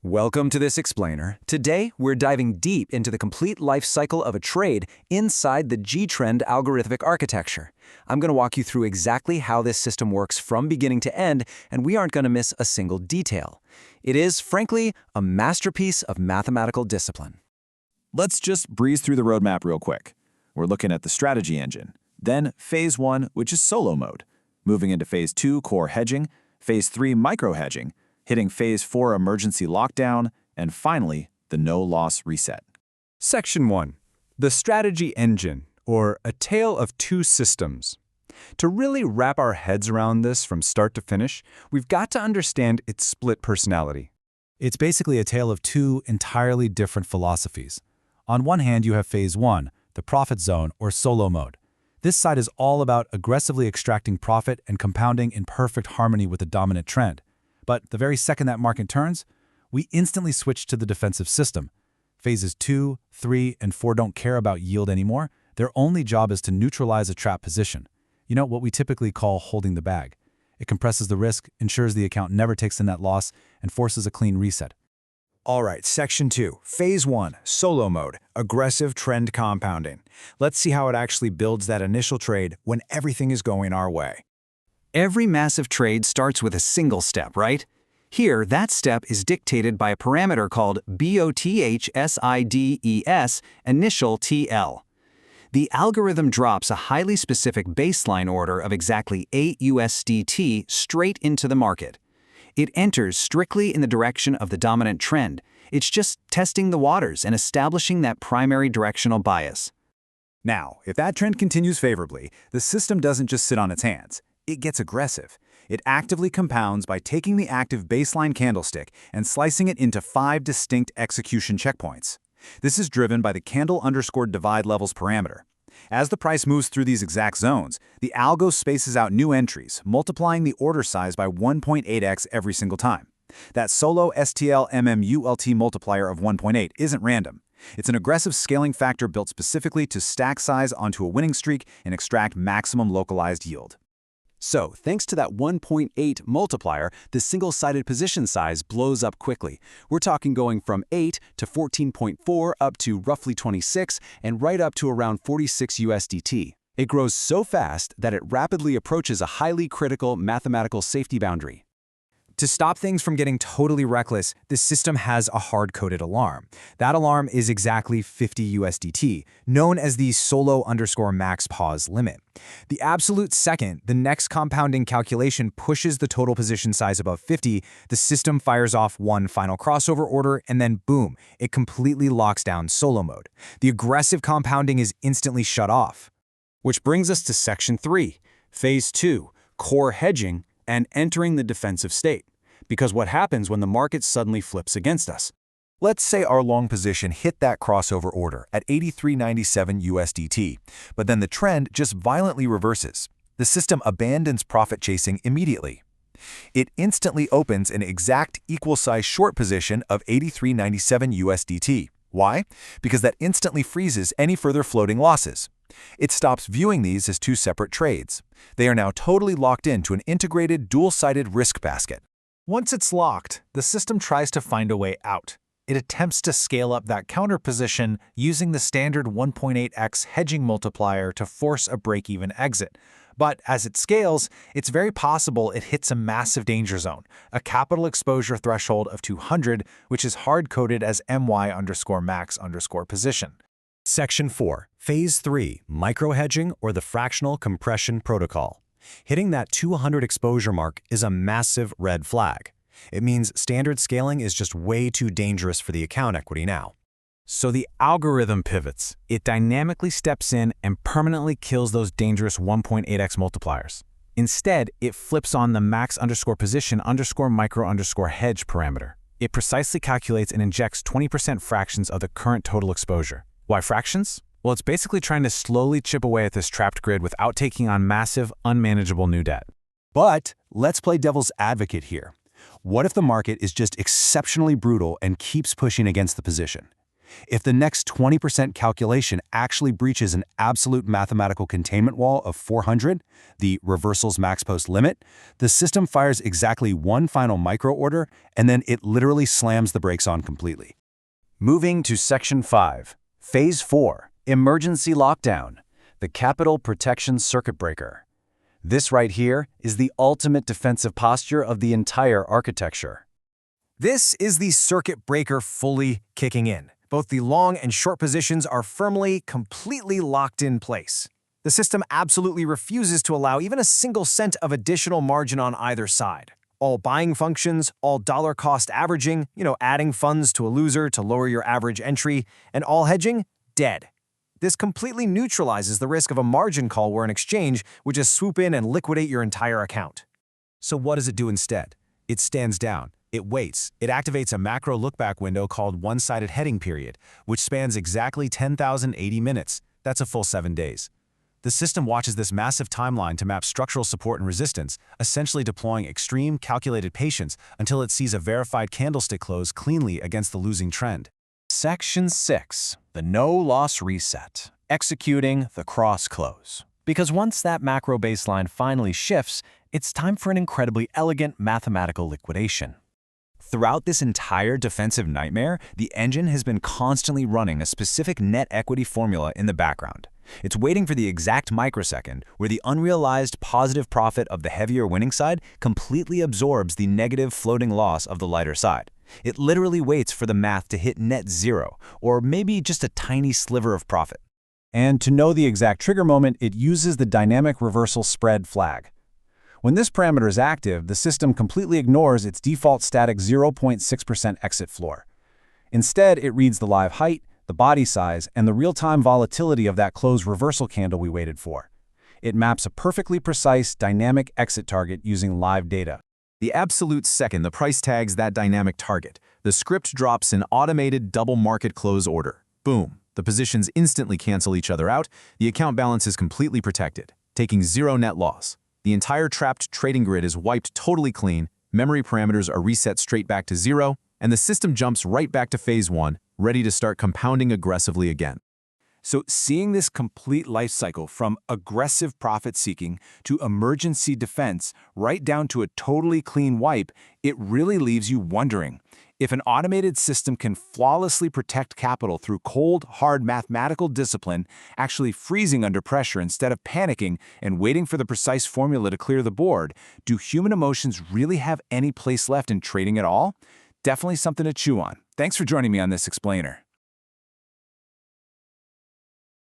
Welcome to this explainer. Today, we're diving deep into the complete life cycle of a trade inside the GTREND algorithmic architecture. I'm going to walk you through exactly how this system works from beginning to end, and we aren't going to miss a single detail. It is, frankly, a masterpiece of mathematical discipline. Let's just breeze through the roadmap real quick. We're looking at the strategy engine, then Phase 1, which is solo mode, moving into Phase 2, core hedging, Phase 3, micro hedging, hitting Phase 4, emergency lockdown, and finally, the no-loss reset. Section 1. The strategy engine, or a tale of two systems. To really wrap our heads around this from start to finish, we've got to understand its split personality. It's basically a tale of two entirely different philosophies. On one hand, you have Phase 1, the profit zone or solo mode. This side is all about aggressively extracting profit and compounding in perfect harmony with the dominant trend. But the very second that market turns, we instantly switch to the defensive system. Phases 2, 3, and 4 don't care about yield anymore. Their only job is to neutralize a trap position. You know, what we typically call holding the bag. It compresses the risk, ensures the account never takes in that loss, and forces a clean reset. All right, Section 2, Phase 1, solo mode, aggressive trend compounding. Let's see how it actually builds that initial trade when everything is going our way. Every massive trade starts with a single step, right? Here, that step is dictated by a parameter called BOTHSIDES, initial TL. The algorithm drops a highly specific baseline order of exactly 8 USDT straight into the market. It enters strictly in the direction of the dominant trend. It's just testing the waters and establishing that primary directional bias. Now, if that trend continues favorably, the system doesn't just sit on its hands. It gets aggressive. It actively compounds by taking the active baseline candlestick and slicing it into 5 distinct execution checkpoints. This is driven by the candle_divide levels parameter. As the price moves through these exact zones, the algo spaces out new entries, multiplying the order size by 1.8x every single time. That solo STL-MMULT multiplier of 1.8 isn't random. It's an aggressive scaling factor built specifically to stack size onto a winning streak and extract maximum localized yield. So, thanks to that 1.8 multiplier, the single-sided position size blows up quickly. We're talking going from 8 to 14.4 up to roughly 26 and right up to around 46 USDT. It grows so fast that it rapidly approaches a highly critical mathematical safety boundary. To stop things from getting totally reckless, the system has a hard-coded alarm. That alarm is exactly 50 USDT, known as the solo_max pause limit. The absolute second the next compounding calculation pushes the total position size above 50, the system fires off one final crossover order, and then boom, it completely locks down solo mode. The aggressive compounding is instantly shut off. Which brings us to Section 3, Phase 2, core hedging, and entering the defensive state. Because what happens when the market suddenly flips against us? Let's say our long position hit that crossover order at 83.97 USDT, but then the trend just violently reverses. The system abandons profit chasing immediately. It instantly opens an exact equal size short position of 83.97 USDT. Why? Because that instantly freezes any further floating losses. It stops viewing these as two separate trades. They are now totally locked into an integrated dual-sided risk basket. Once it's locked, the system tries to find a way out. It attempts to scale up that counter position using the standard 1.8x hedging multiplier to force a break-even exit. But as it scales, it's very possible it hits a massive danger zone, a capital exposure threshold of 200, which is hard-coded as my_max_position. Section 4, Phase 3, micro hedging or the fractional compression protocol. Hitting that 200 exposure mark is a massive red flag. It means standard scaling is just way too dangerous for the account equity now. So the algorithm pivots. It dynamically steps in and permanently kills those dangerous 1.8x multipliers. Instead, it flips on the max_position_micro_hedge parameter. It precisely calculates and injects 20% fractions of the current total exposure. Why fractions? Well, it's basically trying to slowly chip away at this trapped grid without taking on massive, unmanageable new debt. But let's play devil's advocate here. What if the market is just exceptionally brutal and keeps pushing against the position? If the next 20% calculation actually breaches an absolute mathematical containment wall of 400, the reversal's max post limit, the system fires exactly one final micro order, and then it literally slams the brakes on completely. Moving to Section 5, Phase 4, Emergency Lockdown, the Capital Protection Circuit Breaker. This right here is the ultimate defensive posture of the entire architecture. This is the circuit breaker fully kicking in. Both the long and short positions are firmly, completely locked in place. The system absolutely refuses to allow even a single cent of additional margin on either side. All buying functions, all dollar cost averaging, adding funds to a loser to lower your average entry, and all hedging, dead. This completely neutralizes the risk of a margin call where an exchange would just swoop in and liquidate your entire account. So what does it do instead? It stands down. It waits. It activates a macro lookback window called one-sided heading period, which spans exactly 10,080 minutes. That's a full 7 days. The system watches this massive timeline to map structural support and resistance, essentially deploying extreme, calculated patience until it sees a verified candlestick close cleanly against the losing trend. Section 6, the no-loss reset, executing the cross-close. Because once that macro baseline finally shifts, it's time for an incredibly elegant mathematical liquidation. Throughout this entire defensive nightmare, the engine has been constantly running a specific net equity formula in the background. It's waiting for the exact microsecond where the unrealized positive profit of the heavier winning side completely absorbs the negative floating loss of the lighter side. It literally waits for the math to hit net zero, or maybe just a tiny sliver of profit. And to know the exact trigger moment, it uses the dynamic reversal spread flag. When this parameter is active, the system completely ignores its default static 0.6% exit floor. Instead, it reads the live height, the body size, and the real-time volatility of that closed reversal candle we waited for. It maps a perfectly precise dynamic exit target using live data. The absolute second the price tags that dynamic target, the script drops an automated double market close order. Boom. The positions instantly cancel each other out. The account balance is completely protected, taking zero net loss. The entire trapped trading grid is wiped totally clean, memory parameters are reset straight back to zero, and the system jumps right back to phase 1, ready to start compounding aggressively again. So seeing this complete life cycle from aggressive profit-seeking to emergency defense right down to a totally clean wipe, it really leaves you wondering, if an automated system can flawlessly protect capital through cold, hard mathematical discipline, actually freezing under pressure instead of panicking and waiting for the precise formula to clear the board, do human emotions really have any place left in trading at all? Definitely something to chew on. Thanks for joining me on this explainer.